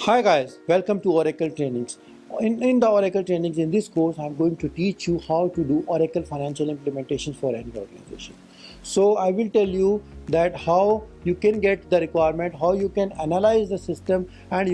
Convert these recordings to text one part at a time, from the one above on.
Hi guys, welcome to Oracle Trainings. In the Oracle Trainings, in this course, I'm going to teach you how to do Oracle financial implementations for any organization. So I will tell you that how you can get the requirement, how you can analyze the system, and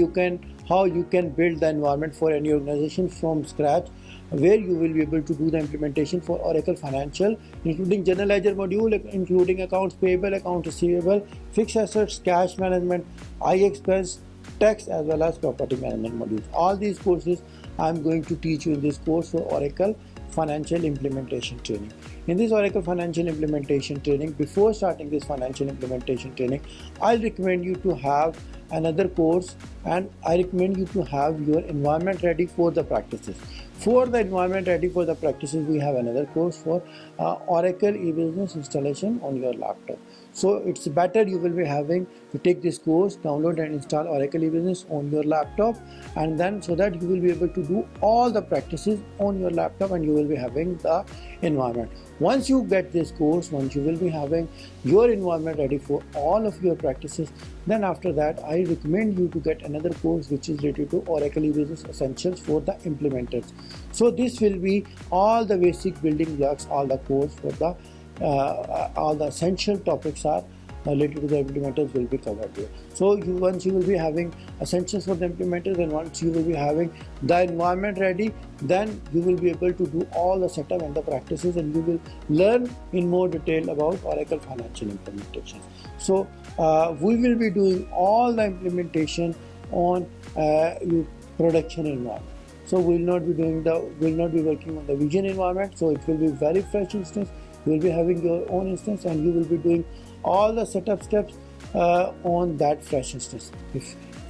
how you can build the environment for any organization from scratch, where you will be able to do the implementation for Oracle Financial, including General Ledger module, including accounts payable, accounts receivable, fixed assets, cash management, iExpense, tax, as well as property management modules. All these courses I'm going to teach you in this course for Oracle Financial Implementation Training. In this Oracle Financial Implementation Training, before starting this financial implementation training, I recommend you to have another course, and I recommend you to have your environment ready for the practices. For the environment ready for the practices, we have another course for Oracle e-business installation on your laptop. So it's better you will be having to take this course, download and install Oracle e-business on your laptop, and then so that you will be able to do all the practices on your laptop and you will be having the environment. Once you get this course, once you will be having your environment ready for all of your practices, then after that I recommend you to get another course which is related to Oracle e-business essentials for the implementers. So this will be all the basic building blocks, all the course for the all the essential topics are related to the implementers will be covered here. So once you will be having essentials for the implementers, and once you will be having the environment ready, then you will be able to do all the setup and the practices, and you will learn in more detail about Oracle financial implementation. So we will be doing all the implementation on your production environment. So we will not be working on the vision environment. So it will be very fresh instance. You will be having your own instance, and you will be doing all the setup steps on that fresh instance.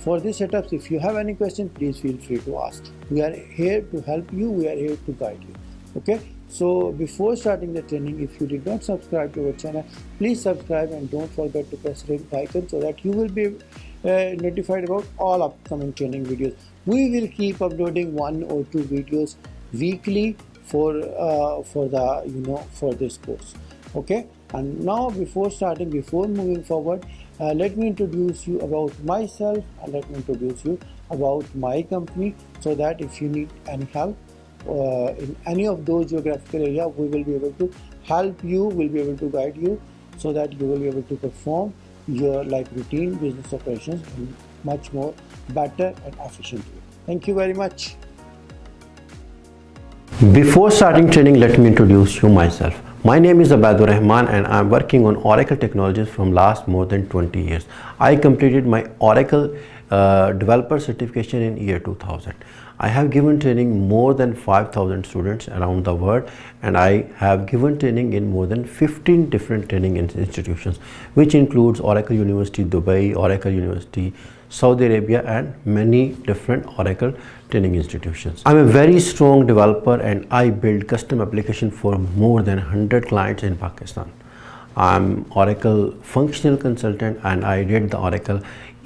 For these setups, if you have any questions, please feel free to ask. We are here to help you. We are here to guide you. Okay. So before starting the training, if you did not subscribe to our channel, please subscribe and don't forget to press the icon so that you will be notified about all upcoming training videos. We will keep uploading 1 or 2 videos weekly for this course. Okay. And now before moving forward, let me introduce you about myself, and let me introduce you about my company, so that if you need any help in any of those geographical areas, we will be able to help you, will be able to guide you, so that you will be able to perform your routine business operations in much more better and efficient way. Thank you very much. Before starting training, let me introduce you myself. My name is Ur Rahman, and I am working on Oracle technologies from last more than 20 years. I completed my Oracle developer certification in year 2000. I have given training more than 5,000 students around the world, and I have given training in more than 15 different training institutions, which includes Oracle University Dubai, Oracle University Saudi Arabia, and many different Oracle training institutions. I'm a very strong developer, and I build custom application for more than 100 clients in Pakistan. I'm Oracle functional consultant, and I did the Oracle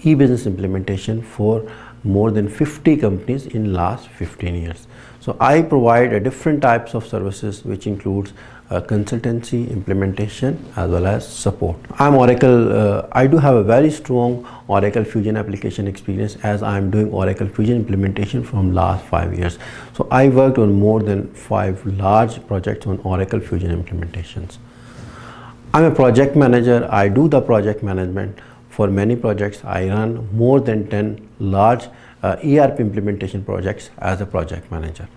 e-business implementation for more than 50 companies in last 15 years. So I provide different types of services, which includes consultancy, implementation, as well as support. I'm Oracle. I do have a very strong Oracle Fusion application experience, as I'm doing Oracle Fusion implementation from last 5 years. So I worked on more than 5 large projects on Oracle Fusion implementations. I'm a project manager. I do the project management for many projects. I run more than 10 large ERP implementation projects as a project manager.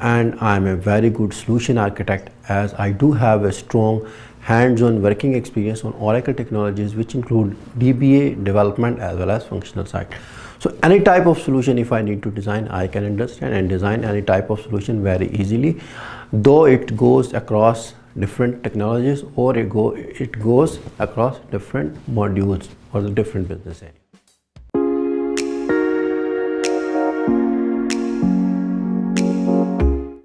And I'm a very good solution architect, as I do have a strong hands-on working experience on Oracle technologies, which include DBA development as well as functional side. So any type of solution, if I need to design, I can understand and design any type of solution very easily, though it goes across different technologies, or it goes across different modules or the different business areas.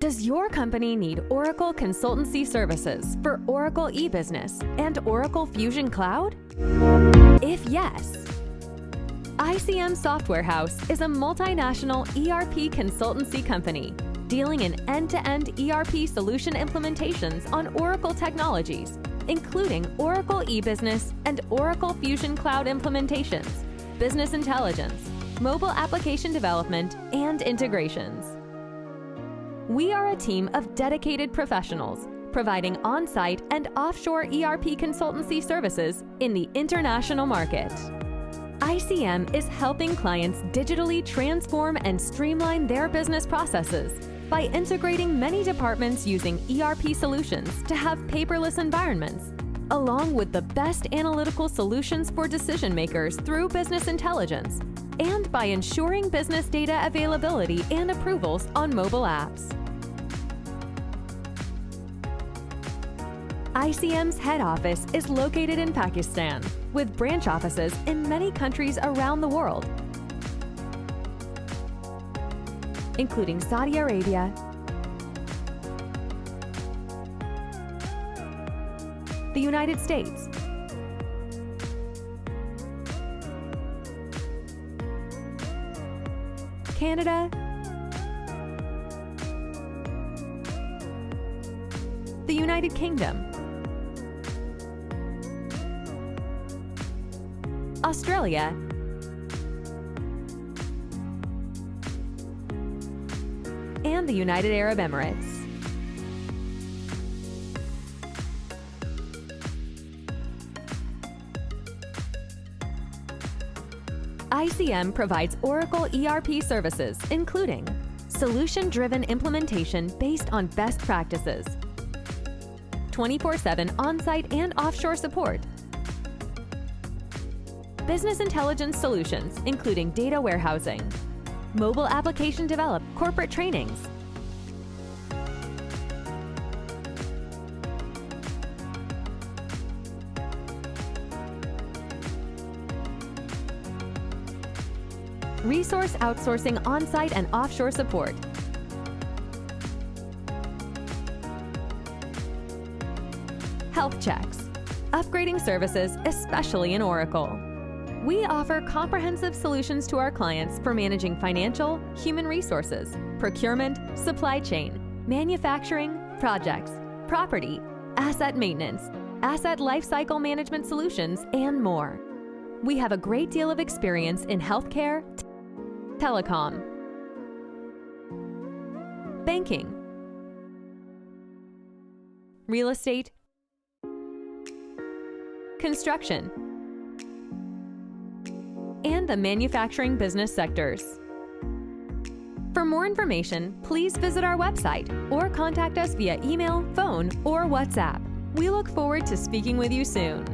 Does your company need Oracle Consultancy services for Oracle e-business and Oracle Fusion Cloud? If yes, ICM Software House is a multinational ERP consultancy company dealing in end-to-end ERP solution implementations on Oracle technologies, including Oracle e-business and Oracle Fusion Cloud implementations, business intelligence, mobile application development, and integrations. We are a team of dedicated professionals providing on-site and offshore ERP consultancy services in the international market. ICM is helping clients digitally transform and streamline their business processes by integrating many departments using ERP solutions to have paperless environments, along with the best analytical solutions for decision makers through business intelligence, and by ensuring business data availability and approvals on mobile apps. ICM's head office is located in Pakistan, with branch offices in many countries around the world, including Saudi Arabia, the United States, Canada, the United Kingdom, Australia, and the United Arab Emirates. ICM provides Oracle ERP services, including solution-driven implementation based on best practices, 24/7 on-site and offshore support, business intelligence solutions, including data warehousing, mobile application development, corporate trainings, resource outsourcing on-site and offshore support, health checks, upgrading services, especially in Oracle. We offer comprehensive solutions to our clients for managing financial, human resources, procurement, supply chain, manufacturing, projects, property, asset maintenance, asset lifecycle management solutions, and more. We have a great deal of experience in healthcare, telecom, banking, real estate, construction, and the manufacturing business sectors. For more information, please visit our website or contact us via email, phone, or WhatsApp. We look forward to speaking with you soon.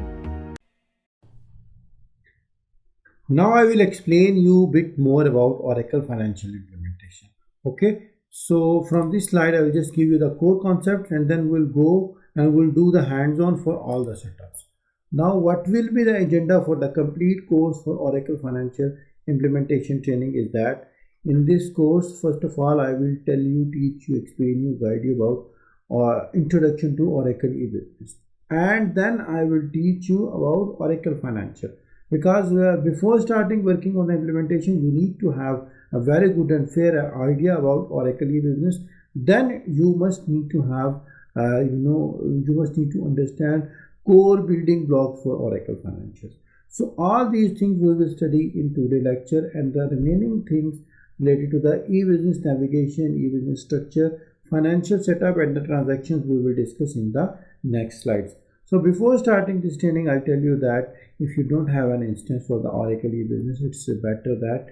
Now I will explain you a bit more about Oracle financial implementation. Okay, so from this slide I will just give you the core concept, and then we'll go and we'll do the hands-on for all the setups. Now what will be the agenda for the complete course for Oracle financial implementation training is that in this course, first of all, I will tell you, teach you, explain you, guide you about introduction to Oracle e-business, and then I will teach you about Oracle financial. Because before starting working on the implementation, you need to have a very good and fair idea about Oracle e-business. Then you must need to have, you must need to understand core building blocks for Oracle financials. So all these things we will study in today's lecture, and the remaining things related to the e-business navigation, e-business structure, financial setup, and the transactions we will discuss in the next slides. So before starting this training, I'll tell you that if you don't have an instance for the Oracle e-business, it's better that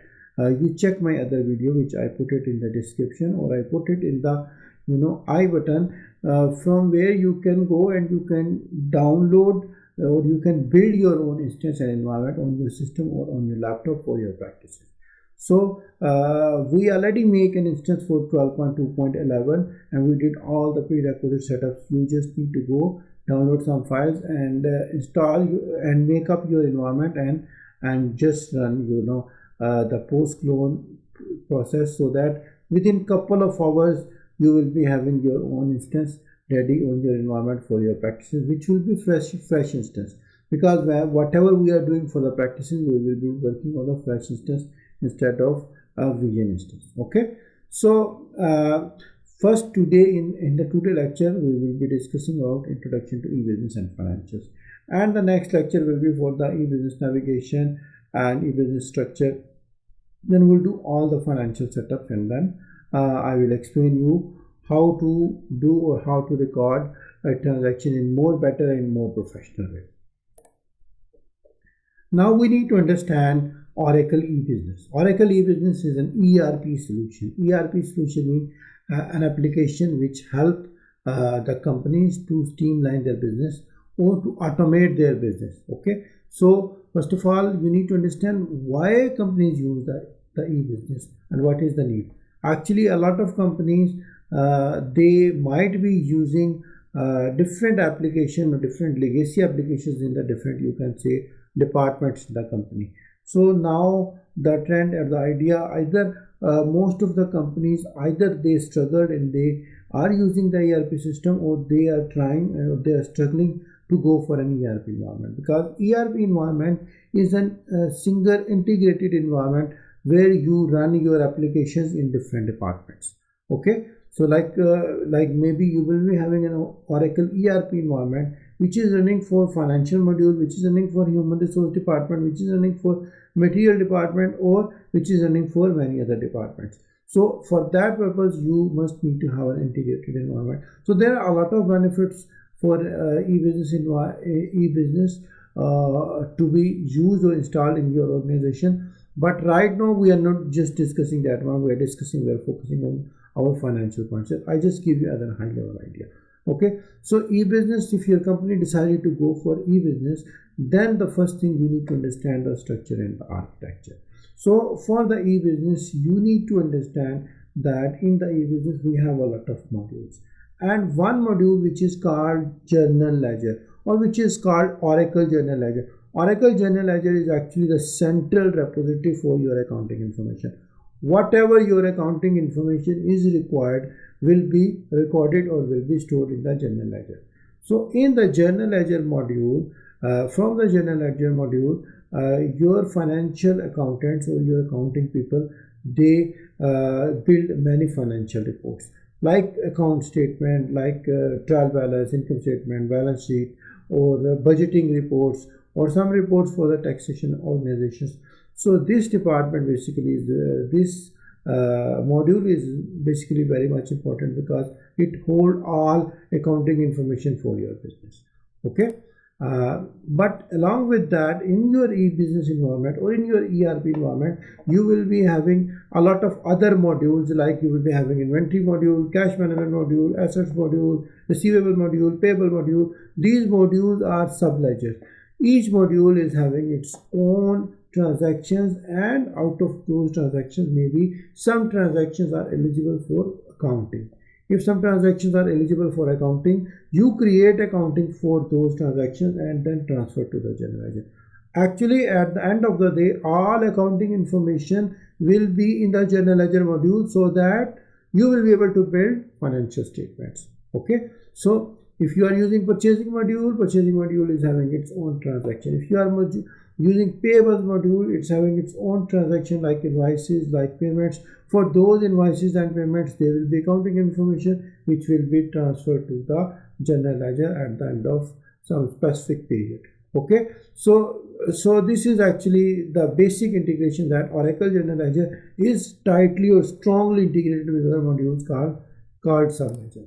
you check my other video, which I put it in the description, or I put it in the I button, from where you can go and you can download or you can build your own instance and environment on your system or on your laptop for your practices. So we already make an instance for 12.2.11, and we did all the prerequisite setups. You just need to go download some files and install and make up your environment and just run the post clone process, so that within couple of hours you will be having your own instance ready on your environment for your practices, which will be fresh instance, because whatever we are doing for the practices, we will be working on a fresh instance instead of a vision instance. Okay, so first, today in the today lecture, we will be discussing about introduction to e-business and financials, and the next lecture will be for the e-business navigation and e-business structure Then we'll do all the financial setups, and then I will explain you how to do or how to record a transaction in more better and more professional way. Now we need to understand Oracle e-business. Oracle e-business is an ERP solution. ERP solution means an application which help the companies to streamline their business or to automate their business. Okay, so first of all, you need to understand why companies use the e-business and what is the need. Actually, a lot of companies they might be using different application or different legacy applications in the different, you can say, departments in the company. So now the trend or the idea, either most of the companies, either they struggled and they are using the ERP system, or they are trying or they are struggling to go for an ERP environment, because ERP environment is a single integrated environment where you run your applications in different departments. Okay, so like maybe you will be having an Oracle ERP environment which is running for financial module, which is running for human resource department, which is running for material department, or which is running for many other departments. So for that purpose, you must need to have an integrated environment. So there are a lot of benefits for e-business to be used or installed in your organization. But right now we are not just discussing that one. We are focusing on our financial points. I just give you another high level idea. Okay, so e-business, if your company decided to go for e-business, then the first thing you need to understand the structure and the architecture. So for the e-business, you need to understand that in the e-business we have a lot of modules, and one module which is called Journal Ledger, or which is called Oracle Journal Ledger. Oracle Journal Ledger is actually the central repository for your accounting information. Whatever your accounting information is required will be recorded or will be stored in the Journal Ledger. So in the Journal Ledger module, from the Journal Ledger module, your financial accountants or your accounting people, they build many financial reports like account statement, like trial balance, income statement, balance sheet, or budgeting reports, or some reports for the taxation organizations. So this department basically is this module is basically very much important because it holds all accounting information for your business. Okay, but along with that, in your e-business environment or in your ERP environment, you will be having a lot of other modules, like you will be having inventory module, cash management module, assets module, receivable module, payable module. These modules are sub-ledgers. Each module is having its own transactions, and out of those transactions, maybe some transactions are eligible for accounting. If some transactions are eligible for accounting, you create accounting for those transactions and then transfer to the Journal Ledger. Actually, at the end of the day, all accounting information will be in the Journal Ledger module, so that you will be able to build financial statements. Okay, so if you are using purchasing module is having its own transaction. If you are using payables module, it's having its own transaction, like invoices, like payments. For those invoices and payments, there will be accounting information which will be transferred to the Journal Ledger at the end of some specific period. Okay, so this is actually the basic integration, that Oracle Journal Ledger is tightly or strongly integrated with other modules called sub-ledger.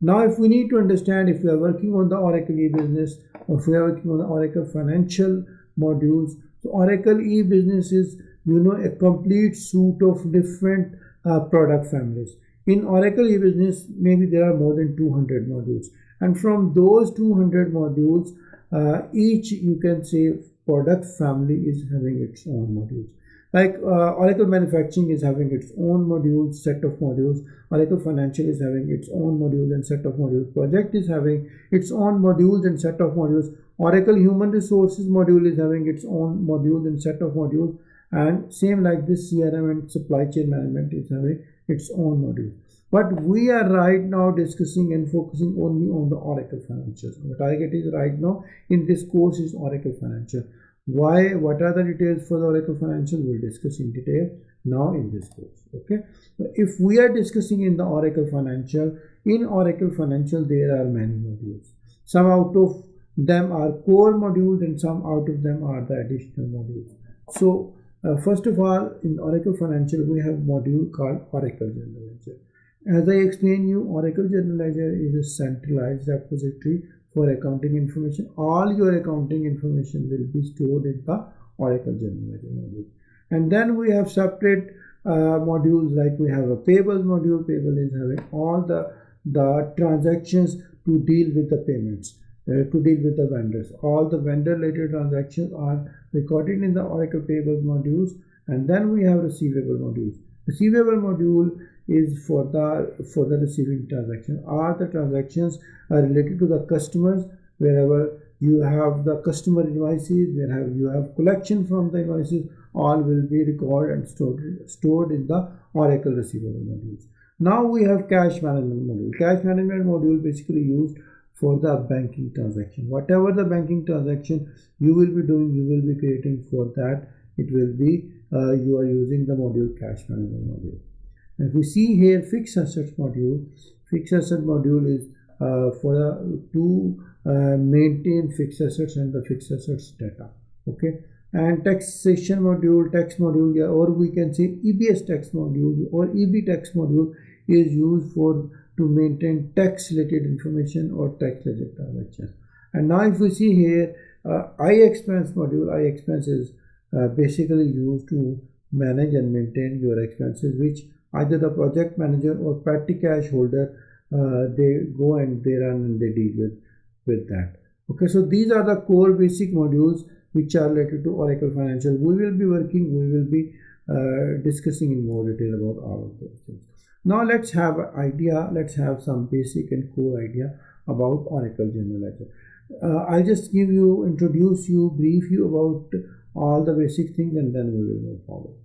Now, if we need to understand, if we are working on the Oracle e-business, or if we are working on the Oracle financial modules, so Oracle e-business is, a complete suite of different product families. In Oracle e-business, maybe there are more than 200 modules, and from those 200 modules, each, you can say, product family is having its own modules. Like Oracle Manufacturing is having its own modules, set of modules. Oracle Financial is having its own modules and set of modules. Project is having its own modules and set of modules. Oracle Human Resources module is having its own modules and set of modules. And same like this, CRM and Supply Chain Management is having its own module. But we are right now discussing and focusing only on the Oracle Financials. Our target is right now in this course is Oracle Financial. Why? What are the details for the Oracle Financial? We'll discuss in detail now in this course. Okay. So if we are discussing in the Oracle Financial, in Oracle Financial there are many modules. Some out of them are core modules and some out of them are the additional modules. So First of all, in Oracle Financial, we have a module called Oracle General Ledger. As I explained you, Oracle General Ledger is a centralized repository for accounting information. All your accounting information will be stored in the Oracle General Ledger module. And then we have separate modules, like we have a payables module. Payable is having all the transactions to deal with the payments, to deal with the vendors. All the vendor related transactions are recorded in the Oracle payables modules. And then we have receivable modules. Receivable module is for the receiving transaction. All the transactions are related to the customers. Wherever you have the customer invoices, wherever you have collection from the invoices, all will be recorded and stored in the Oracle receivable modules. Now we have cash management module. Cash management module basically used for the banking transaction. Whatever the banking transaction you will be doing, you will be creating for that. It will be you are using the module cash management module. And if we see here fixed assets module, fixed asset module is to maintain fixed assets and the fixed assets data. Okay. And taxation module, tax module, or we can say EBS tax module or EB tax module is used for to maintain tax related information or tax related transactions. And now if we see here I-expense module, I-expense is basically used to manage and maintain your expenses, which either the project manager or petty cash holder they go and they run and they deal with that. Okay, so these are the core basic modules which are related to Oracle Financial. We will be discussing in more detail about all of those things. Now let's have an idea, let's have some basic and core idea about Oracle General Ledger. I'll just introduce you, brief you about all the basic things, and then we will move forward.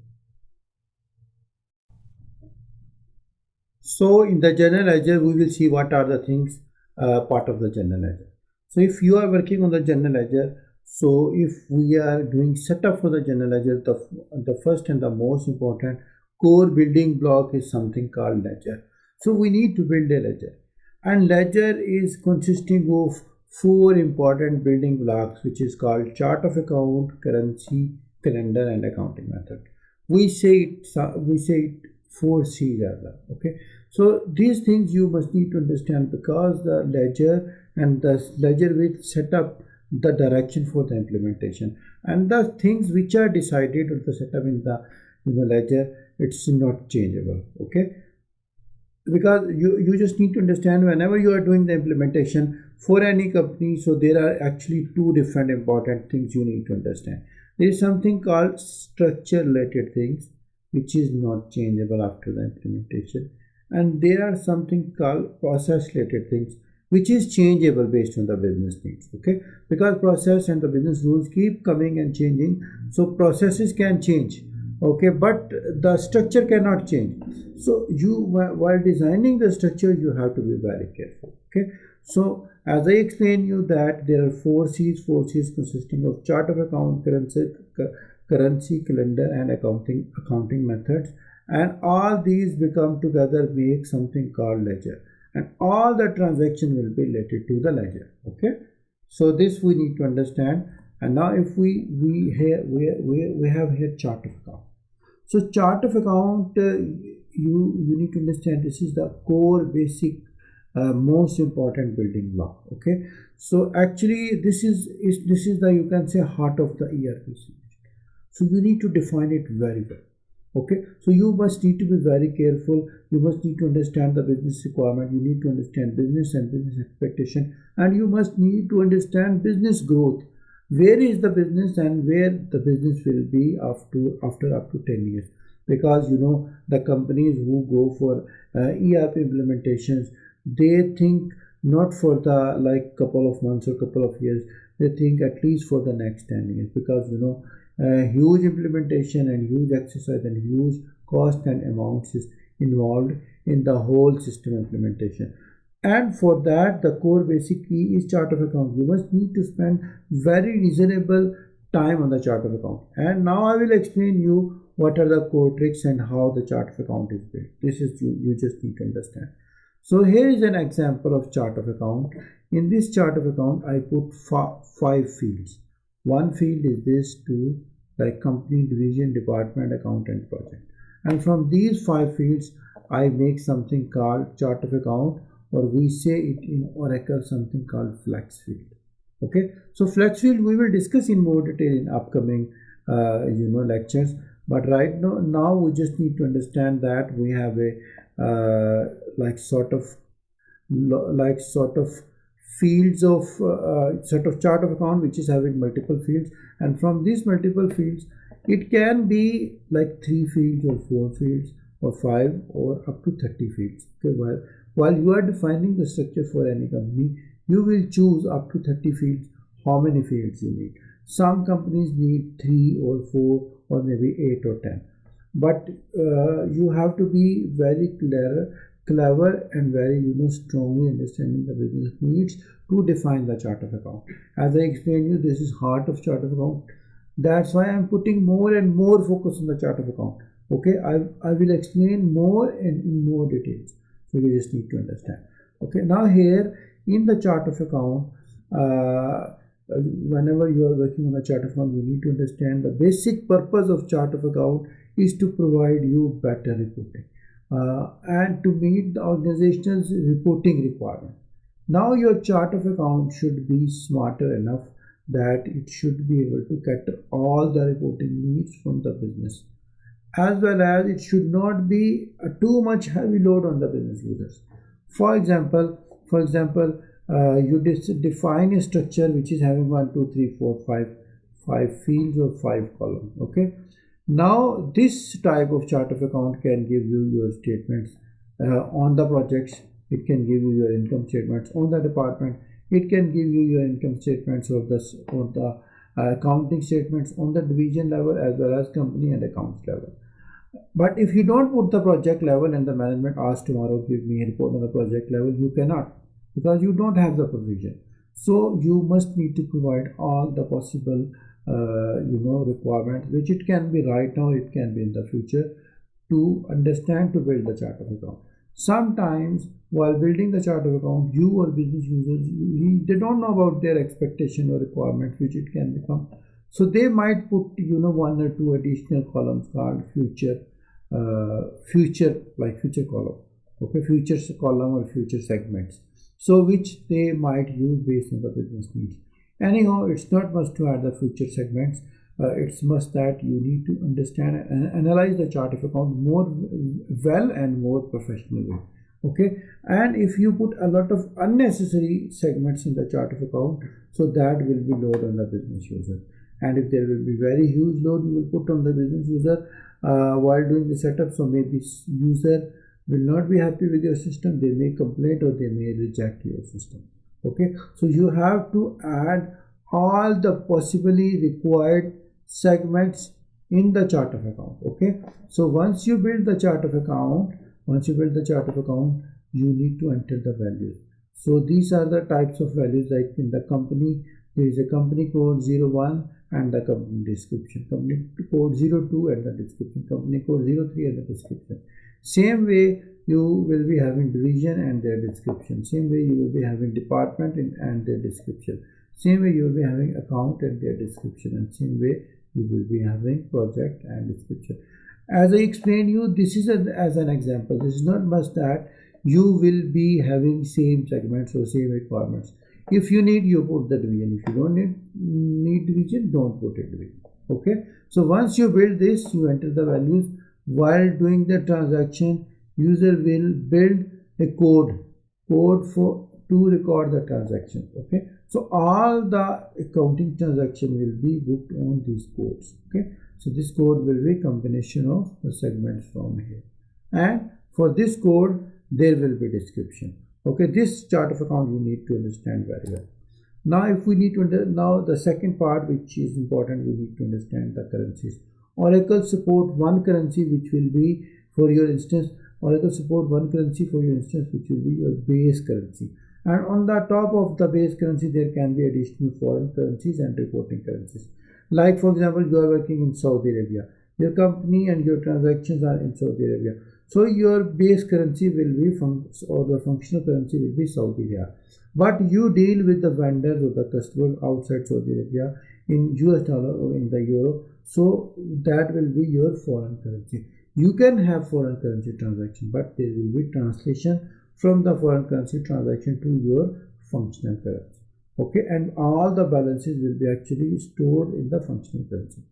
So in the General Ledger, we will see what are the things part of the General Ledger. So if you are working on the General Ledger, so if we are doing setup for the General Ledger, the first and the most important core building block is something called ledger. So we need to build a ledger, and ledger is consisting of 4 important building blocks, which is called chart of account, currency, calendar, and accounting method. We say it 4 C's as well. Okay, so these things you must need to understand, because the ledger will set up the direction for the implementation, and the things which are decided or the setup in the ledger, it's not changeable. Okay, because you just need to understand, whenever you are doing the implementation for any company, so there are actually 2 different important things you need to understand. There is something called structure related things, which is not changeable after the implementation, and there are something called process related things, which is changeable based on the business needs. Okay, because process and the business rules keep coming and changing, so processes can change. Okay, but the structure cannot change. So while designing the structure, you have to be very careful. Okay, so as I explained you that there are 4 C's consisting of chart of account, currency, calendar, and accounting methods, and all these become together make something called ledger, and all the transaction will be related to the ledger. Okay, so this we need to understand. And now if we have here chart of account. So chart of account, you need to understand, this is the core basic most important building block. Okay, so actually this is the, you can say, heart of the ERP solution. So you need to define it very well. Okay, so you must need to be very careful. You must need to understand the business requirement. You need to understand business and business expectation, and you must need to understand business growth. Where is the business and where the business will be after up to 10 years? Because the companies who go for ERP implementations, they think not for the couple of months or couple of years. They think at least for the next 10 years, because huge implementation and huge exercise and huge cost and amounts is involved in the whole system implementation. And for that, the core basic key is chart of account. You must need to spend very reasonable time on the chart of account. And now I will explain you what are the core tricks and how the chart of account is built. This is you just need to understand. So here is an example of chart of account. In this chart of account, I put 5 fields. One field is this, 2, like company, division, department, account, and project. And from these 5 fields, I make something called chart of account, or we say it in Oracle something called flex field. Okay, so flex field we will discuss in more detail in upcoming lectures. But right now we just need to understand that we have a sort of fields of sort of chart of account which is having multiple fields, and from these multiple fields it can be like 3 fields or 4 fields or 5 or up to 30 fields. Okay, while you are defining the structure for any company, you will choose up to 30 fields how many fields you need. Some companies need 3 or 4 or maybe 8 or 10, but you have to be very clever and very strongly understanding the business needs to define the chart of account. As I explained you, this is heart of chart of account. That's why I'm putting more and more focus on the chart of account. Okay, I will explain more and in more details, so you just need to understand. Okay, now here in the chart of account, whenever you are working on a chart of account, you need to understand the basic purpose of chart of account is to provide you better reporting and to meet the organization's reporting requirement. Now your chart of account should be smarter enough that it should be able to cater all the reporting needs from the business, as well as it should not be too much heavy load on the business users. For example, you define a structure which is having 1, 2, 3, 4, 5 fields or 5 columns. Okay, now this type of chart of account can give you your statements on the projects. It can give you your income statements on the department. It can give you your income statements or the accounting statements on the division level as well as company and accounts level. But if you don't put the project level and the management asks tomorrow give me a report on the project level, you cannot, because you don't have the provision. So you must need to provide all the possible requirements, which it can be right now, it can be in the future, to understand to build the chart of account. Sometimes while building the chart of account, you or business users, they don't know about their expectation or requirements, which it can become. So they might put 1 or 2 additional columns called future column. Okay, futures column or future segments, so which they might use based on the business needs. Anyhow, it's not must to add the future segments. It's must that you need to understand and analyze the chart of account more well and more professional way. Okay, and if you put a lot of unnecessary segments in the chart of account, so that will be load on the business user. And if there will be very huge load you will put on the business user while doing the setup, so maybe user will not be happy with your system, they may complain or they may reject your system. Okay, so you have to add all the possibly required segments in the chart of account. Okay, so once you build the chart of account, you need to enter the values. So these are the types of values, like in the company there is a company code 01 and the company description, company code 02 and the description, company code 03 and the description. Same way you will be having division and their description. Same way you will be having department and their description. Same way you will be having account and their description, and same way you will be having project and description. As I explained you, this is as an example. This is not must that you will be having same segments or same requirements. If you need, you put the division. If you don't need division, don't put it division. Okay, so once you build this, you enter the values. While doing the transaction, user will build a code to record the transaction. Okay, so all the accounting transaction will be booked on these codes. Okay, so this code will be combination of the segments from here, and for this code there will be description. Okay, this chart of account you need to understand very well. Now if we need to now the second part, which is important, we need to understand the currencies. Oracle support one currency which will be for your instance, Oracle support one currency for your instance which will be your base currency, and on the top of the base currency there can be additional foreign currencies and reporting currencies. Like for example, you are working in Saudi Arabia, your company and your transactions are in Saudi Arabia, so your base currency will be or the functional currency will be Saudi Riyal, but you deal with the vendors or the customers outside Saudi Arabia in US dollar or in the euro, So that will be your foreign currency. You can have foreign currency transaction, but there will be translation from the foreign currency transaction to your functional currency. Okay, and all the balances will be actually stored in the functional currency.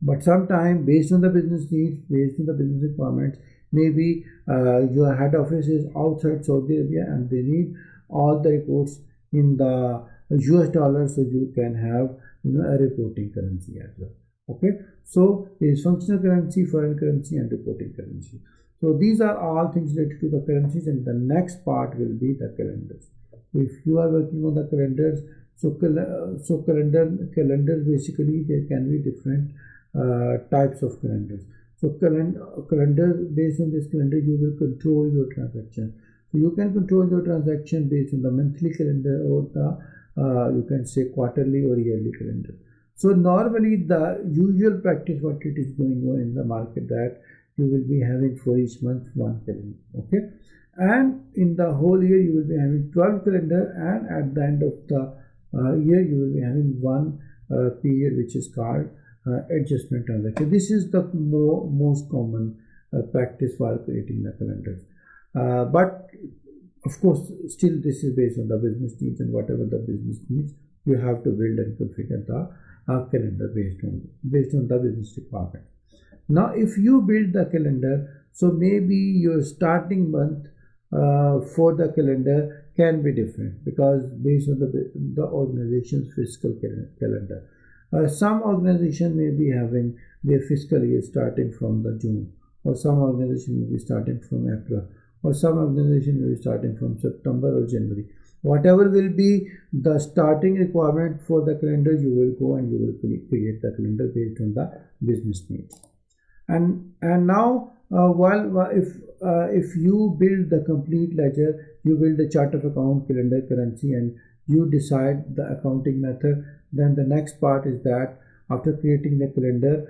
But sometimes, based on the business needs, based on the business requirements, maybe your head office is outside Saudi Arabia and they need all the reports in the US dollar, so you can have a reporting currency as well. Okay, so there is functional currency, foreign currency, and reporting currency. So these are all things related to the currencies, and the next part will be the calendars. If you are working on the calendars, so calendars basically there can be different types of calendars. So calendar, based on this calendar you will control your transaction. So you can control your transaction based on the monthly calendar or the you can say quarterly or yearly calendar. So normally the usual practice what it is going on in the market, that you will be having for each month one calendar. Okay, and in the whole year you will be having 12 calendar, and at the end of the year you will be having one period which is called adjustment transaction. This is the most common practice for creating the calendars. But of course, still this is based on the business needs, and whatever the business needs, you have to build and configure the calendar based on the business requirement. Now, if you build the calendar, so maybe your starting month for the calendar can be different, because based on the organization's fiscal calendar. Some organization may be having their fiscal year starting from the June, or some organization may be starting from April, or some organization may be starting from September or January. Whatever will be the starting requirement for the calendar, you will go and you will create the calendar based on the business needs. And now if you build the complete ledger, you build the chart of account, calendar, currency, and you decide the accounting method, then the next part is that after creating the calendar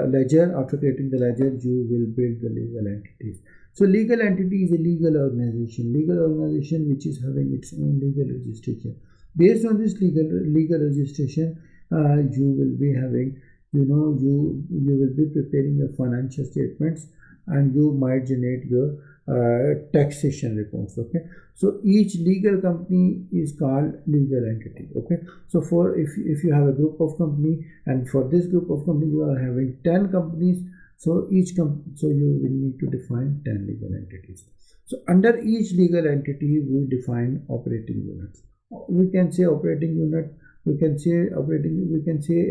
ledger, after creating the ledger, you will build the legal entities. So legal entity is a legal organization which is having its own legal registration. Based on this legal registration, you will be having, you will be preparing your financial statements, and you might generate your taxation reports. Okay, so each legal company is called legal entity. Okay, so for if you have a group of company, and for this group of company you are having 10 companies, so so you will need to define 10 legal entities. So under each legal entity we define operating units. We can say operating unit, we can say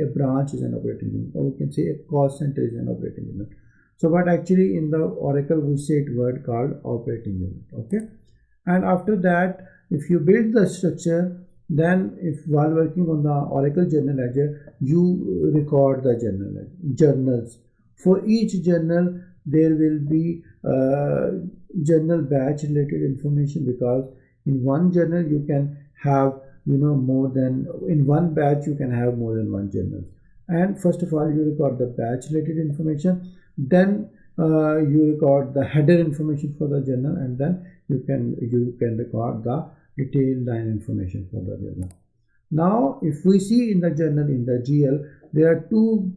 a branch is an operating unit, or we can say a cost center is an operating unit. So but actually in the Oracle we say a word called operating unit. Okay, and after that, if you build the structure, then while working on the Oracle Journal Ledger, you record the journals. For each journal there will be journal batch related information, because in one journal you can have in one batch you can have more than one journal. And first of all you record the batch related information, then you record the header information for the journal, and then you can record the detailed line information for the journal. Now if we see in the journal, in the GL, there are two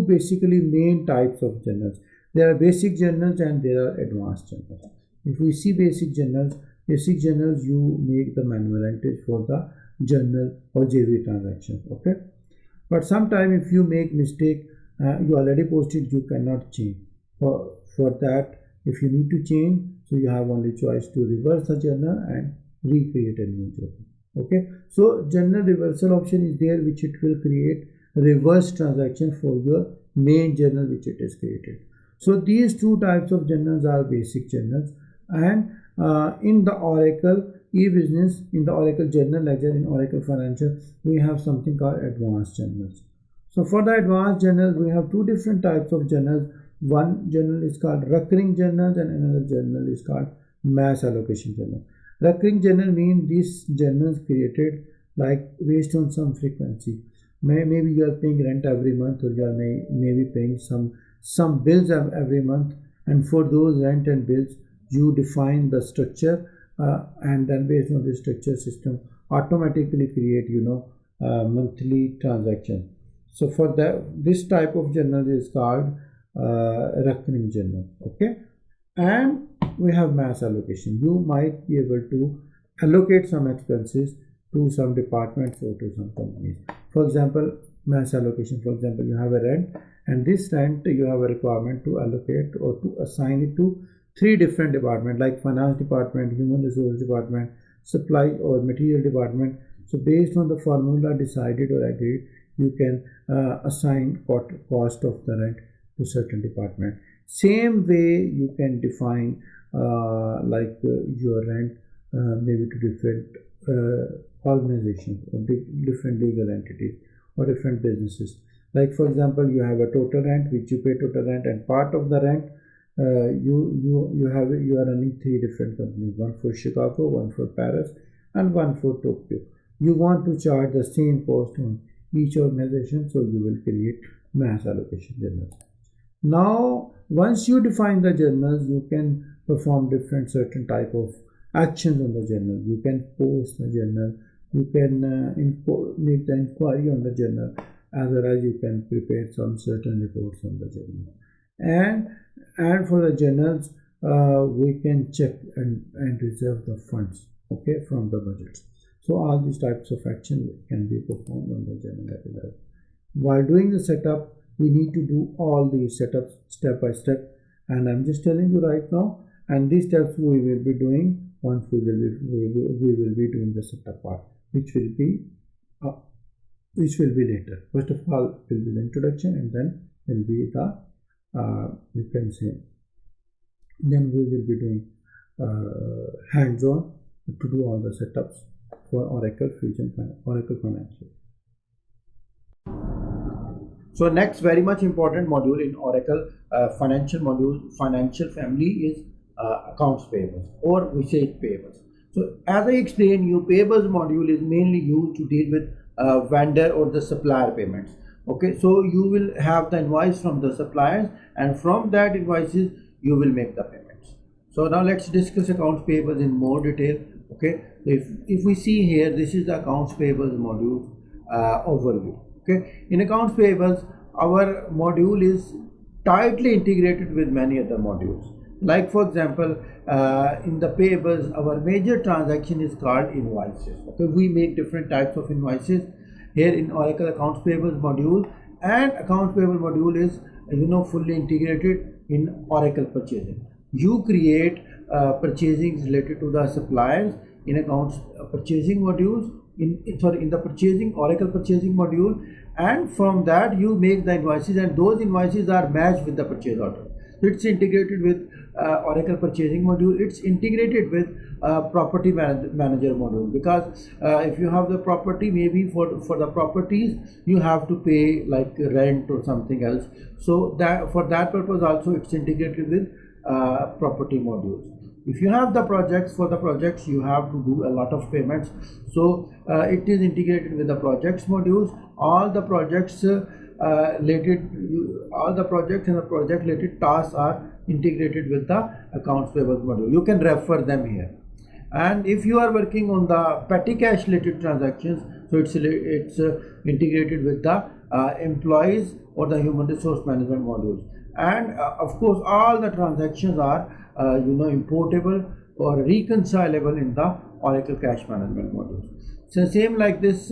basically main types of journals. There are basic journals and there are advanced journals. If we see basic journals, you make the manual entries for the journal or JV transaction. Okay, but sometimes if you make mistake, you already posted, you cannot change. For that, if you need to change, so you have only choice to reverse the journal and recreate a new journal. Okay, so journal reversal option is there, which it will create reverse transaction for your main journal which it is created. So these two types of journals are basic journals, and in the Oracle e-business, in the Oracle Journal Ledger, in Oracle Financial, we have something called advanced journals. So for the advanced journals, we have two different types of journals. One journal is called recurring journals, and another journal is called mass allocation journal. Recurring journal means these journals created like based on some frequency. Maybe you are paying rent every month, or you are maybe paying some bills every month, and for those rent and bills you define the structure, and then based on this structure, system automatically create monthly transaction. So for this type of journal is called recurring journal. Okay, and we have mass allocation. You might be able to allocate some expenses to some departments or to some companies. For example, mass allocation. For example, you have a rent, and this rent you have a requirement to allocate or to assign it to 3 different departments like finance department, human resource department, supply or material department. So based on the formula decided or agreed, you can assign cost of the rent to certain department. Same way you can define your rent maybe to different organizations or different legal entities or different businesses. Like for example, you have a total rent which you pay total rent, and part of the rent you are running 3 different companies, one for Chicago, one for Paris, and one for Tokyo. You want to charge the same cost on each organization, so you will create mass allocation journals. Now, once you define the journals, you can perform different certain type of actions on the journal. You can post the journal, you can make the inquiry on the journal, as well as you can prepare some certain reports on the journal. And for the journals, we can check and reserve the funds, okay, from the budgets. So all these types of action can be performed on the journal. While doing the setup, we need to do all these setups step by step, and I'm just telling you right now. And these steps we will be doing once we will be doing the setup part, which will be later. First of all, will be the introduction, and then will be the you can say. Then we will be doing hands-on to do all the setups for Oracle Fusion, Oracle Financial. So next very much important module in Oracle financial family is accounts payables, or we say payables. So as I explained you, payables module is mainly used to deal with vendor or the supplier payments. Okay, so you will have the invoice from the suppliers, and from that invoices you will make the payments. So now let's discuss accounts payables in more detail. Okay, if we see here, this is the accounts payables module overview. Okay, in accounts payables, our module is tightly integrated with many other modules. Like for example, in the payables, our major transaction is called invoices. Okay, we make different types of invoices here in Oracle accounts payables module, and accounts payable module is fully integrated in Oracle purchasing. You create purchasing related to the suppliers in accounts purchasing modules in the purchasing Oracle purchasing module, and from that you make the invoices, and those invoices are matched with the purchase order. It's integrated with Oracle purchasing module. It's integrated with property manager module, because if you have the property, maybe for the properties you have to pay like rent or something else. So that for that purpose also it's integrated with property modules. If you have the projects, for the projects you have to do a lot of payments, so it is integrated with the projects modules. All the projects all the projects and the project related tasks are integrated with the accounts payable module. You can refer them here. And if you are working on the petty cash related transactions, so it's integrated with the employees or the human resource management modules. And of course all the transactions are importable or reconcilable in the Oracle cash management modules. So same like this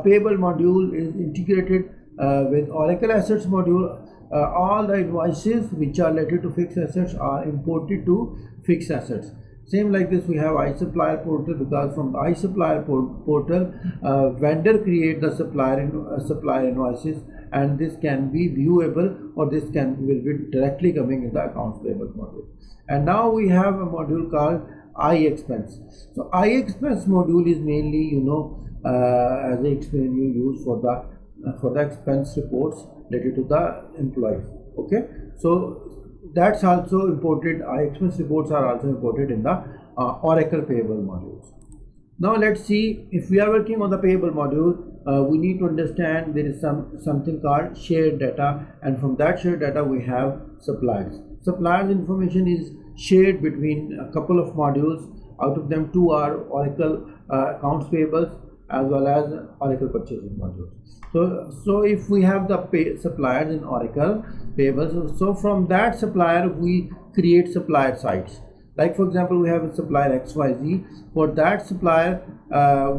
payable module is integrated with Oracle assets module. All the invoices which are related to fixed assets are imported to fixed assets. Same like this, we have iSupplier portal, because from the iSupplier portal vendor create the supplier invoices, and this can be viewable, or this will be directly coming in the accounts payable module. And now we have a module called iExpense. So iExpense module is mainly as I explained, you use for the expense reports related to the employees. Okay, so that's also imported. iExpense reports are also imported in the Oracle payable modules. Now let's see, if we are working on the payable module, we need to understand there is something called shared data, and from that shared data we have suppliers. Suppliers information is shared between a couple of modules. Out of them, 2 are Oracle accounts payables, as well as Oracle purchasing modules. So if we have the suppliers in Oracle payables, so from that supplier we create supplier sites. Like for example, we have a supplier XYZ. For that supplier,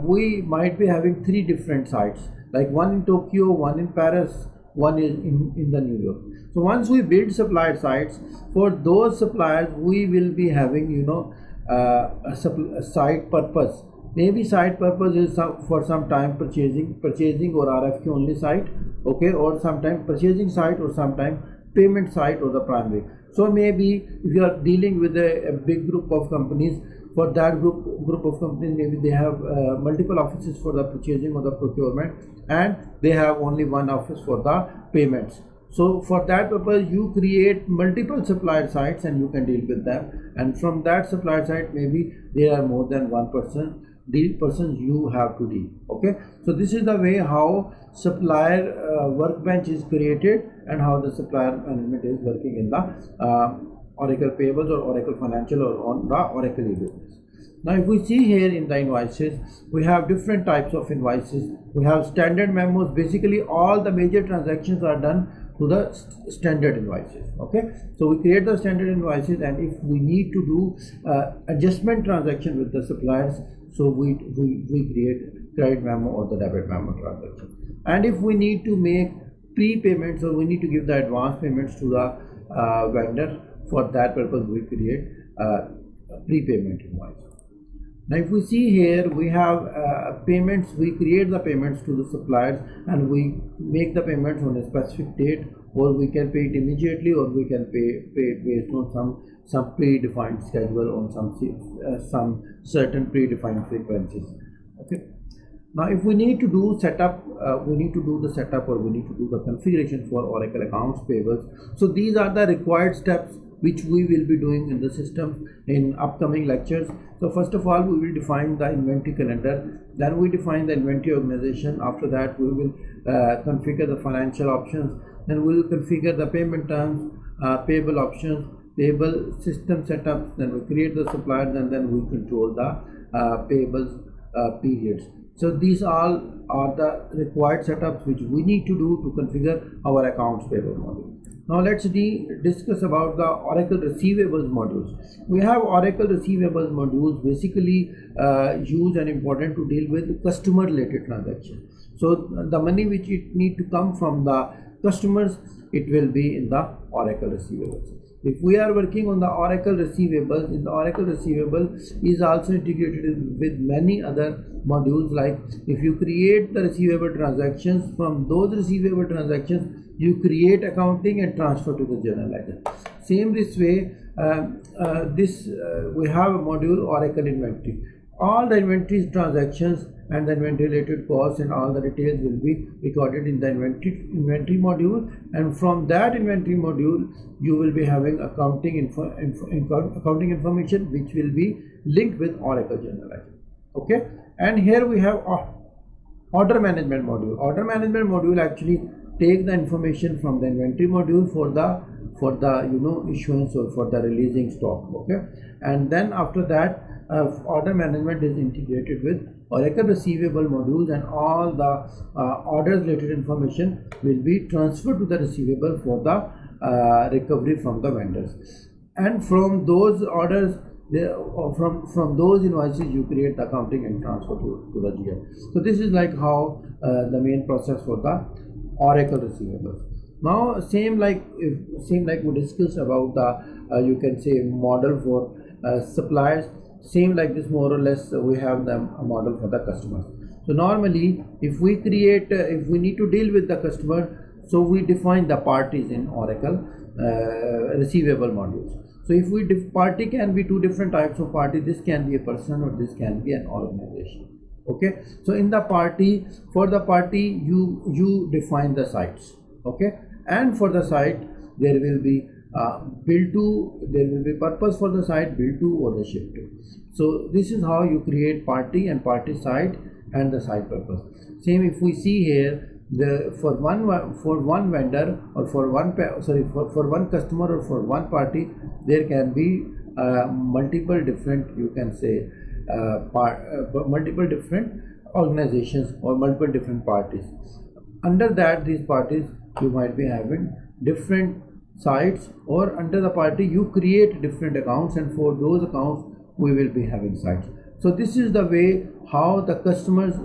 we might be having 3 different sites, like one in Tokyo, one in Paris, one is in the New York. So once we build supplier sites for those suppliers, we will be having, you know, a site purpose. Maybe site purpose is for some time purchasing or RFQ only site, okay, or sometime purchasing site, or sometime payment site, or the primary. So maybe if you are dealing with a big group of companies, for that group of companies, maybe they have multiple offices for the purchasing or the procurement, and they have only one office for the payments. So for that purpose, you create multiple supplier sites and you can deal with them. And from that supplier site, maybe there are more than one persons you have to deal. Okay, so this is the way how supplier workbench is created and how the supplier management is working in the Oracle payables or Oracle financial or on the Oracle e-business. Now if we see here in the invoices, we have different types of invoices. We have standard memos. Basically all the major transactions are done to the standard invoices. Okay, so we create the standard invoices, and if we need to do adjustment transaction with the suppliers, so we create credit memo or the debit memo transaction. And if we need to make prepayments, or we need to give the advance payments to the vendor, for that purpose we create prepayment invoice. Now if we see here, we have payments. We create the payments to the suppliers and we make the payments on a specific date, or we can pay it immediately, or we can pay it based on some predefined schedule on some certain predefined frequencies. Okay. Now if we need to do setup, we need to do the setup, or we need to do the configuration for Oracle accounts payables. So these are the required steps which we will be doing in the system in upcoming lectures. So first of all, we will define the inventory calendar, then we define the inventory organization. After that, we will configure the financial options, then we will configure the payment terms, payable options, payable system setups, then we create the suppliers, and then we control the payables periods. So these all are the required setups which we need to do to configure our accounts payable module. Now let's discuss about the Oracle receivables modules. We have Oracle receivables modules basically used and important to deal with customer related transactions. So the money which it need to come from the customers, it will be in the Oracle receivables. If we are working on the Oracle receivables, in the Oracle receivable is also integrated with many other modules. Like if you create the receivable transactions, from those receivable transactions you create accounting and transfer to the general ledger. Same this way, we have a module Oracle inventory. All the inventory transactions and the inventory related costs and all the details will be recorded in the inventory module, and from that inventory module you will be having accounting information which will be linked with Oracle general ledger. Okay, and here we have order management module. Order management module actually take the information from the inventory module for the issuance or for the releasing stock. Okay, and then after that order management is integrated with Oracle receivable modules, and all the orders related information will be transferred to the receivable for the recovery from the vendors. And from those orders, from those invoices, you create the accounting and transfer to the GL. So this is like how the main process for the Oracle receivables. Now same like we discussed about the you can say model for suppliers. Same like this, more or less we have the model for the customers. So normally if we create if we need to deal with the customer, so we define the parties in Oracle receivable modules. So if we party can be two different types of party. This can be a person or this can be an organization. Okay, so in the party, for the party you define the sites. Okay, and for the site there will be bill to, there will be purpose for the site, bill to, or the ship to. So this is how you create party and party site and the site purpose. Same if we see here, for one vendor or for one customer or for one party, there can be multiple different, you can say multiple different organizations or multiple different parties. Under that, these parties, you might be having different sites, or under the party you create different accounts, and for those accounts we will be having sites. So this is the way how the customers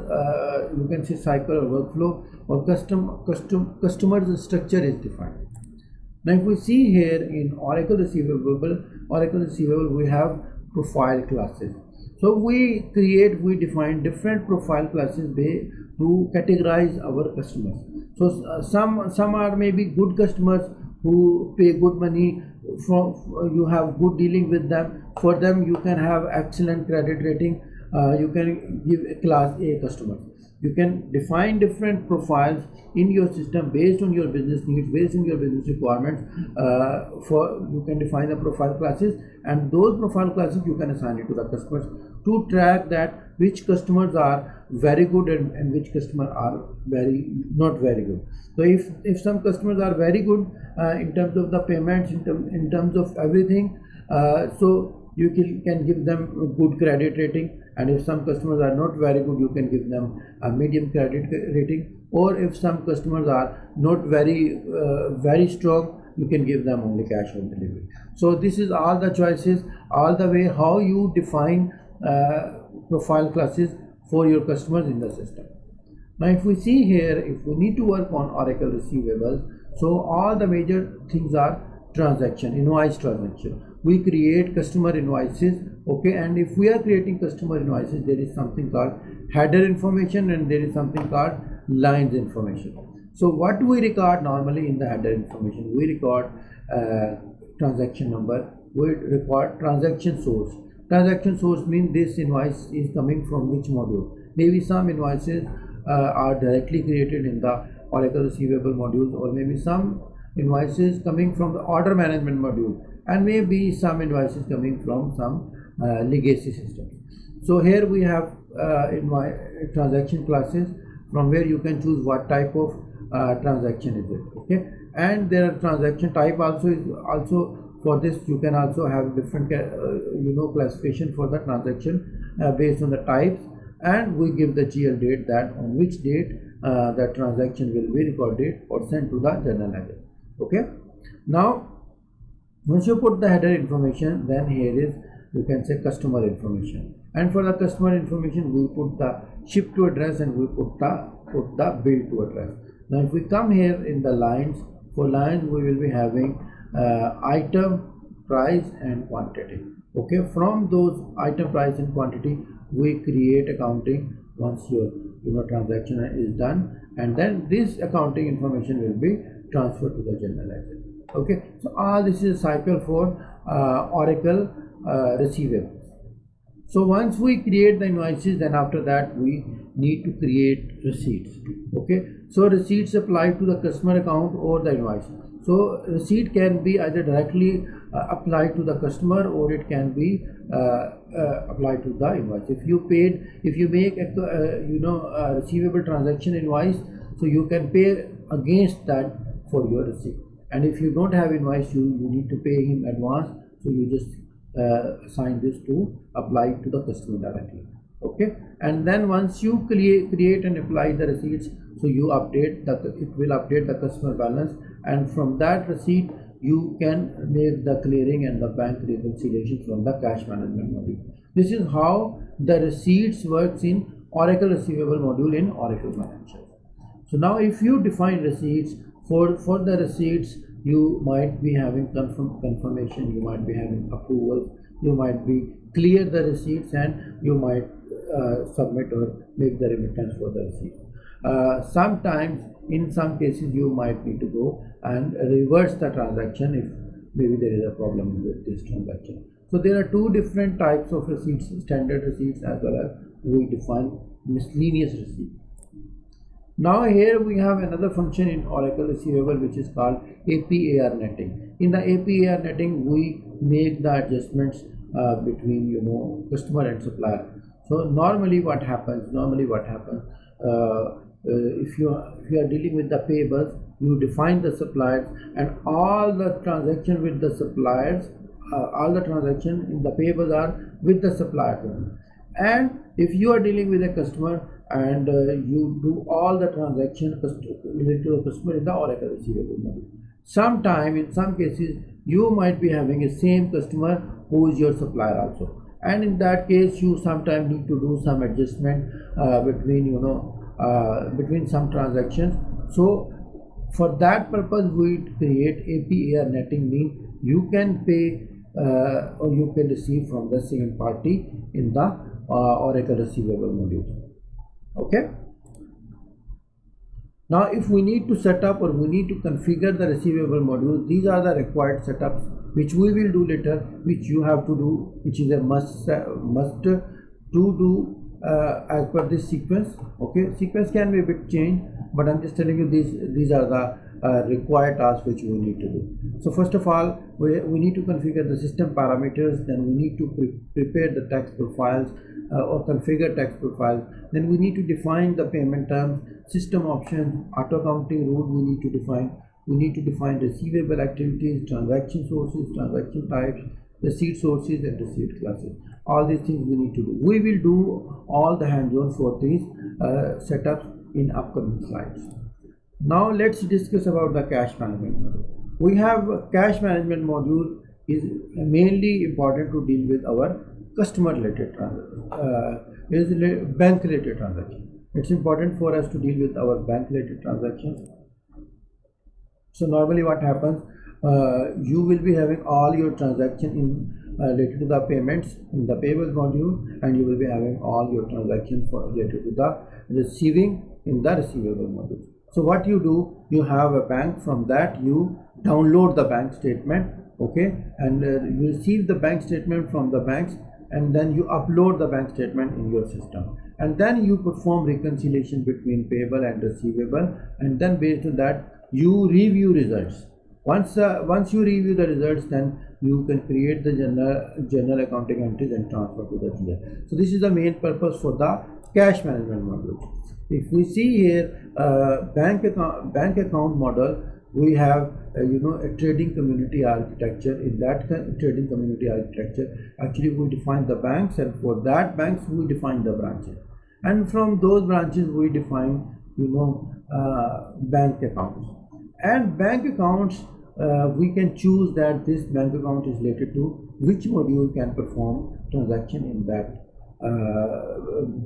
you can say cycle or workflow or customers structure is defined. Now if we see here in Oracle Receivable, we have profile classes. So we define different profile classes to categorize our customers. So some are maybe good customers who pay good money, you have good dealing with them. For them you can have excellent credit rating. You can give a class A customer. You can define different profiles in your system based on your business needs, based on your business requirements. You can define the profile classes, and those profile classes you can assign it to the customers to track that which customers are very good and which customers are not very good. So if some customers are very good in terms of the payments, in terms of everything, so you can give them a good credit rating. And if some customers are not very good, you can give them a medium credit rating. Or if some customers are not very strong, you can give them only cash on delivery. So this is all the choices, all the way how you define profile classes for your customers in the system. Now if we see here, if we need to work on Oracle Receivables, so all the major things are invoice transaction. We create customer invoices, okay, and if we are creating customer invoices, there is something called header information and there is something called lines information. So what we record normally in the header information, we record transaction number, we record transaction source. Transaction source means this invoice is coming from which module. Maybe some invoices are directly created in the Oracle Receivable modules, or maybe some invoices coming from the order management module, and maybe some invoices coming from some legacy systems. So here we have transaction classes from where you can choose what type of transaction is it, okay, and there are transaction type also. For this you can also have different classification for the transaction based on the types, and we give the GL date, that on which date the transaction will be recorded or sent to the journal ledger. Okay, now once you put the header information, then here is, you can say, customer information, and for the customer information we put the ship to address and we put the bill to address. Now if we come here in the lines, for lines we will be having item, price and quantity. Okay, from those item, price and quantity we create accounting once your transaction is done, and then this accounting information will be transferred to the general ledger. Okay, so all this is a cycle for Oracle Receivables. So once we create the invoices, then after that we need to create receipts. Okay, so receipts apply to the customer account or the invoice. So receipt can be either directly applied to the customer, or it can be applied to the invoice. If you make a receivable transaction invoice, so you can pay against that for your receipt. And if you don't have invoice, you need to pay him advance, so you just assign this to apply to the customer directly. Okay, and then once you create and apply the receipts, so it will update the customer balance, and from that receipt you can make the clearing and the bank reconciliation from the cash management module. This is how the receipts works in Oracle Receivable module in Oracle Financials. So now if you define receipts, for the receipts you might be having confirmation, you might be having approval, you might be clear the receipts, and you might submit or make the remittance for the receipt. Sometimes in some cases you might need to go and reverse the transaction if maybe there is a problem with this transaction. So there are two different types of receipts, standard receipts as well as we define miscellaneous receipts. Now here we have another function in Oracle Receivable which is called APAR netting. In the APAR netting we make the adjustments between customer and supplier. So normally what happens, if you are dealing with the payables, you define the suppliers, and all the transaction with the suppliers, all the transaction in the payables are with the suppliers. And if you are dealing with a customer and you do all the transactions related to the customer in the Oracle receivable module, sometime in some cases you might be having a same customer who is your supplier also, and in that case you sometimes need to do some adjustment between some transactions. So for that purpose we create AP/AR netting, mean you can pay or you can receive from the same party in the Oracle receivable module. Okay. Now if we need to set up or we need to configure the receivable module, these are the required setups which we will do later, which you have to do, which is a must to do as per this sequence. Okay, sequence can be a bit changed, but I'm just telling you these are the required tasks which we need to do. So first of all, we need to configure the system parameters, then we need to prepare the tax profiles or configure tax profiles, then we need to define the payment terms, system options, auto accounting rule we need to define. We need to define receivable activities, transaction sources, transaction types, receipt sources and receipt classes. All these things we need to do. We will do all the hands-on for these setups in upcoming slides. Now let's discuss about the cash management module. We have cash management module is mainly important to deal with our customer related bank related transactions. It's important for us to deal with our bank related transactions. So normally what happens, you will be having all your transactions related to the payments in the payables module, and you will be having all your transactions related to the receiving in the receivable module. So what you do, you have a bank, from that you download the bank statement, okay, and you receive the bank statement from the banks, and then you upload the bank statement in your system, and then you perform reconciliation between payable and receivable, and then based on that you review results. Once you review the results, then you can create the general accounting entries and transfer to the GL. So this is the main purpose for the cash management module. If we see here bank account model, we have a trading community architecture. In that trading community architecture, actually we define the banks, and for that banks we define the branches, and from those branches we define bank accounts. And bank accounts, we can choose that this bank account is related to which module can perform transaction in that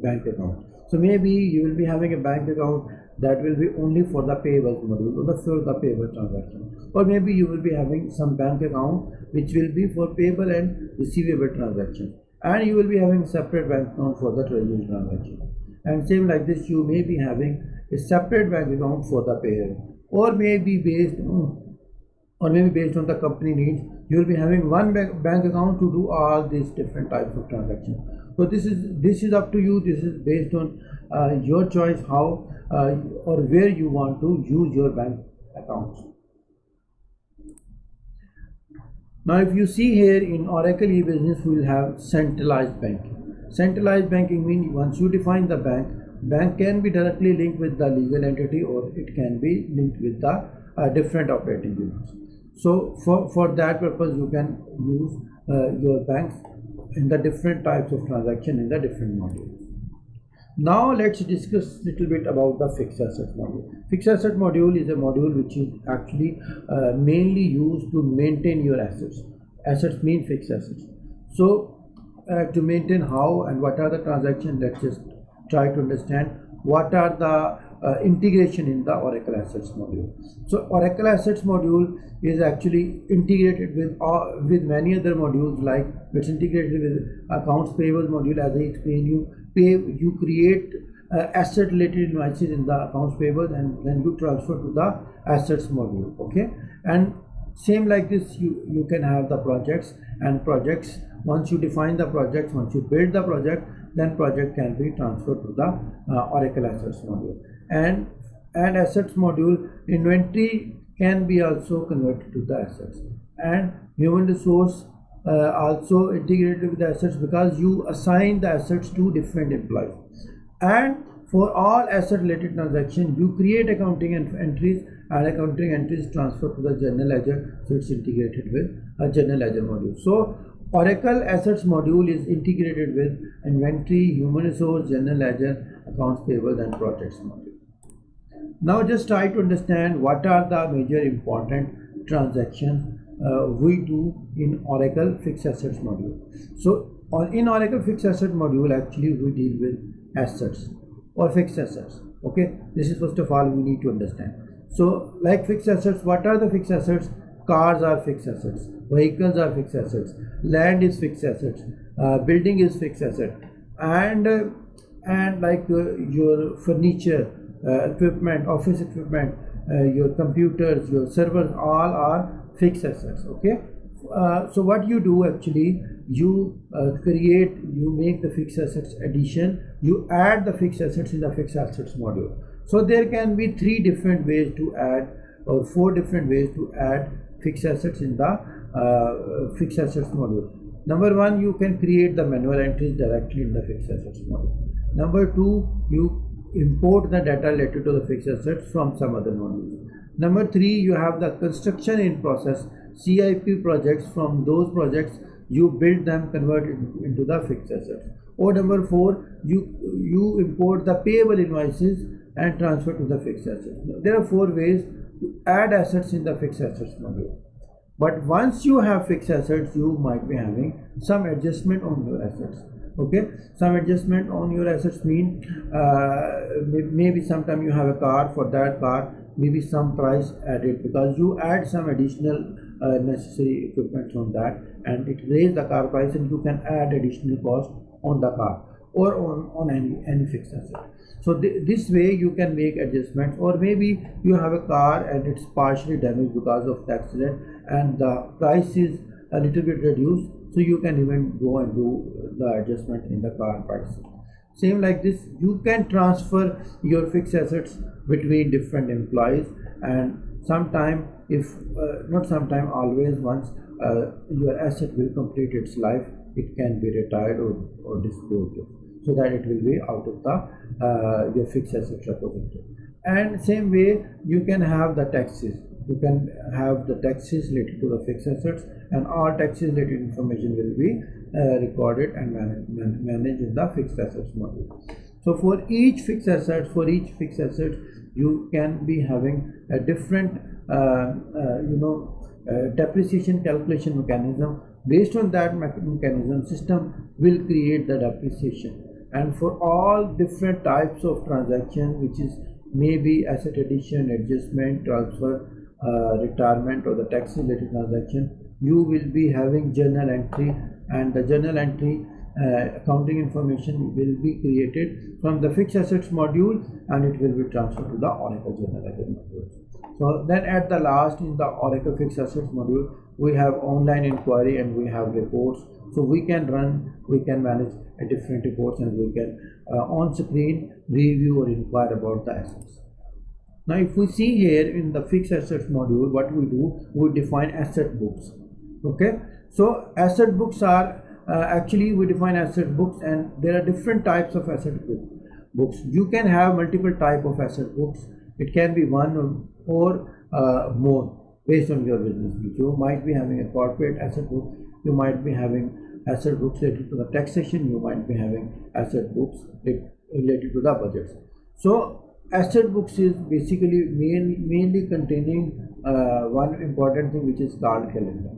bank account. So maybe you will be having a bank account that will be only for the payables module or for the payable transaction, or maybe you will be having some bank account which will be for payable and receivable transaction, and you will be having separate bank account for the treasury transaction. And same like this, you may be having a separate bank account for the payable, or maybe based on the company needs, you will be having one bank account to do all these different types of transactions. So this is up to you. This is based on your choice, how or where you want to use your bank accounts. Now if you see here in Oracle e-business, we will have centralized banking. Centralized banking means once you define the bank can be directly linked with the legal entity, or it can be linked with the different operating units. So for that purpose you can use your banks in the different types of transaction in the different modules. Now let's discuss a little bit about the fixed asset module. Fixed asset module is a module which is actually mainly used to maintain your assets. Assets mean fixed assets. So to maintain how and what are the transactions, let's just try to understand what are the integration in the Oracle Assets module. So Oracle Assets module is actually integrated with many other modules, like it's integrated with accounts payable module. As I explained you create asset related invoices in the accounts payable, and then you transfer to the assets module. Okay, and same like this you can have the projects, and projects, once you define the projects, once you build the project, then project can be transferred to the Oracle Assets module. And assets module, inventory can be also converted to the assets, and human resource also integrated with the assets, because you assign the assets to different employees. And for all asset related transactions, you create accounting entries, and accounting entries transfer to the general ledger, so it's integrated with a general ledger module. So Oracle Assets module is integrated with Inventory, Human Resource, General Ledger, Accounts Payable, and Projects module. Now just try to understand what are the major important transactions we do in Oracle Fixed Assets module. So in Oracle Fixed Asset module, actually we deal with assets or fixed assets. Okay, this is first of all we need to understand. So like fixed assets, what are the fixed assets? Cars are fixed assets, vehicles are fixed assets, land is fixed assets, building is fixed asset, and your furniture, equipment, office equipment, your computers, your servers, all are fixed assets. Okay, so what you do actually, you make the fixed assets addition, you add the fixed assets in the fixed assets module. So there can be 3 different ways to add, or 4 different ways to add fixed assets in the fixed assets module. Number 1, you can create the manual entries directly in the fixed assets module. Number 2, you import the data related to the fixed assets from some other module. Number 3, you have the construction in process, CIP projects. From those projects you build them, convert it into the fixed assets. Or number 4, you import the payable invoices and transfer to the fixed assets. There are 4 ways to add assets in the fixed assets module. But once you have fixed assets, you might be having some adjustment on your assets. Okay, some adjustment on your assets mean maybe sometime you have a car, for that car maybe some price added because you add some additional necessary equipment on that, and it raise the car price, and you can add additional cost on the car or on any fixed asset. So this way you can make adjustments. Or maybe you have a car and it's partially damaged because of the accident and the price is a little bit reduced, so you can even go and do the adjustment in the car price. Same like this, you can transfer your fixed assets between different employees, and sometime, if not sometime, always, once your asset will complete its life, it can be retired or disposed of, so that it will be out of the your fixed asset repository. And same way you can have the taxes. You can have the taxes related to the fixed assets, and all taxes related information will be recorded and managed in the fixed assets module. So for each fixed asset, you can be having a different depreciation calculation mechanism. Based on that mechanism, system will create the depreciation, and for all different types of transaction, which is maybe asset addition, adjustment, transfer, retirement, or the tax related transaction, you will be having journal entry, and the journal entry accounting information will be created from the fixed assets module, and it will be transferred to the Oracle General Ledger module. So then at the last, in the Oracle Fixed Assets module, we have online inquiry and we have reports. So we can manage different reports, and we can on screen review or inquire about the assets. Now if we see here in the fixed assets module, what we do, we define asset books. Okay, so asset books are actually we define asset books, and there are different types of asset books. You can have multiple type of asset books. It can be one or more based on your business. You might be having a corporate asset book, you might be having asset books related to the taxation, you might be having asset books related to the budgets. So asset books is basically mainly containing one important thing, which is called calendar.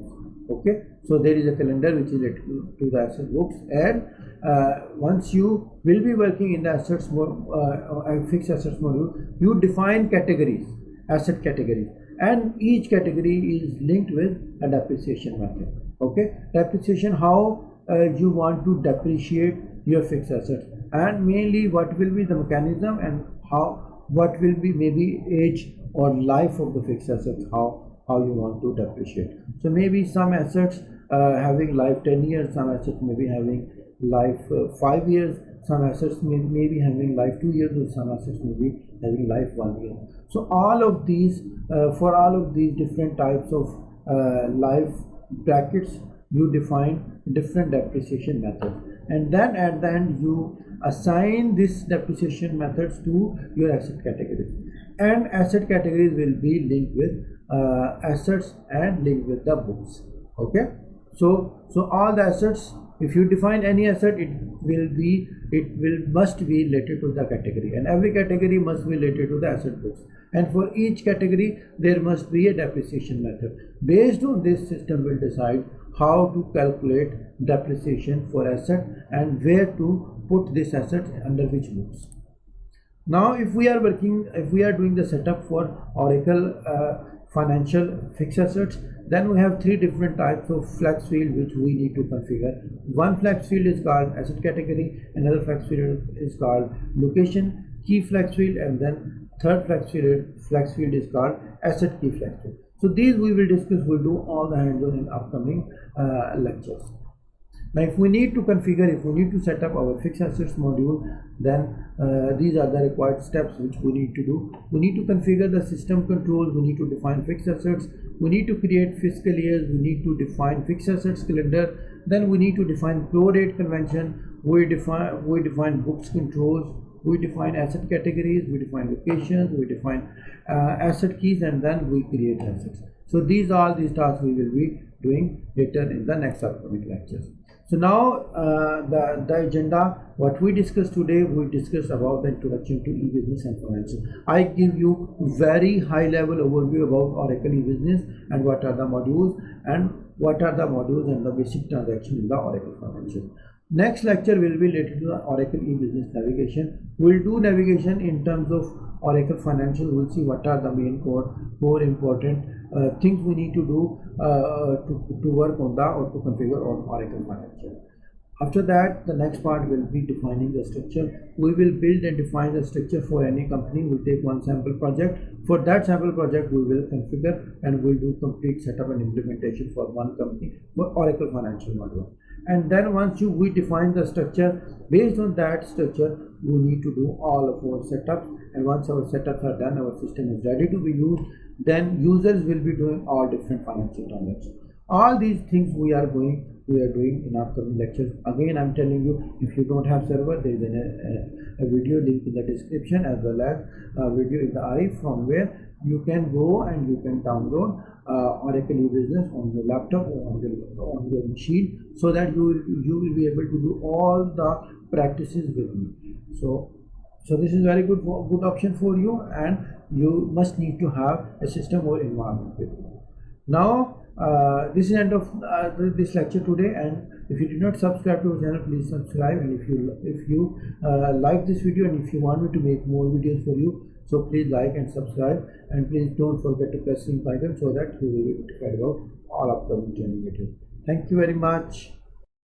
Okay, so there is a calendar which is related to the asset books, and once you will be working in the assets fixed assets module, you define categories, asset categories, and each category is linked with a depreciation method. Okay, depreciation, how you want to depreciate your fixed assets, and mainly what will be the mechanism, and what will be maybe age or life of the fixed assets, how you want to depreciate. So maybe some assets having life 10 years, some assets may be having life 5 years, some assets may be having life 2 years, or some assets may be having life 1 year. So all of these for all of these different types of life brackets, you define different depreciation methods, and then at the end you assign this depreciation methods to your asset categories, and asset categories will be linked with assets and linked with the books. Okay, So all the assets, if you define any asset, must be related to the category, and every category must be related to the asset books, and for each category there must be a depreciation method. Based on this, system will decide how to calculate depreciation for asset and where to put this asset under which books. Now if we are doing the setup for Oracle financial fixed assets, then we have three different types of flex field which we need to configure. One flex field is called asset category, another flex field is called location key flex field, and then third flex field is called asset key flex field. So these we will discuss, we'll do all the hands-on in upcoming lectures. Now if we need to set up our fixed assets module, then these are the required steps which we need to do. We need to configure the system controls, we need to define fixed assets, we need to create fiscal years, we need to define fixed assets calendar, then we need to define prorate convention, we define books controls, we define asset categories, we define locations, we define asset keys, and then we create assets. So these tasks we will be doing later in the next upcoming lectures. So now the agenda, what we discussed today, we discussed about the introduction to e-business and financial. I give you very high level overview about Oracle e-business and what are the modules and the basic transaction in the Oracle financial. Next lecture will be related to the Oracle e-business navigation. We'll do navigation in terms of Oracle financial. We'll see what are the main core important things we need to do to work on or to configure on Oracle financial. After that, the next part will be defining the structure. We will build and define the structure for any company. We'll take one sample project. For that sample project, we will configure and we'll do complete setup and implementation for one company for Oracle financial module. And then once we define the structure, based on that structure, we need to do all of our setups. And once our setups are done, our system is ready to be used, then users will be doing all different financial transactions. All these things we are doing in upcoming lectures. Again, I'm telling you, if you don't have server, there is a video link in the description, as well as a video in the eye, from where you can go and you can download Oracle e-business on your laptop or on your machine, so that you will be able to do all the practices with me. So this is very good option for you, and you must need to have a system or environment with you. Now this is end of this lecture today, and if you did not subscribe to our channel, please subscribe. And if you like this video and if you want me to make more videos for you, so please like and subscribe, and please don't forget to press the icon so that you will be notified about all upcoming training videos. Thank you very much.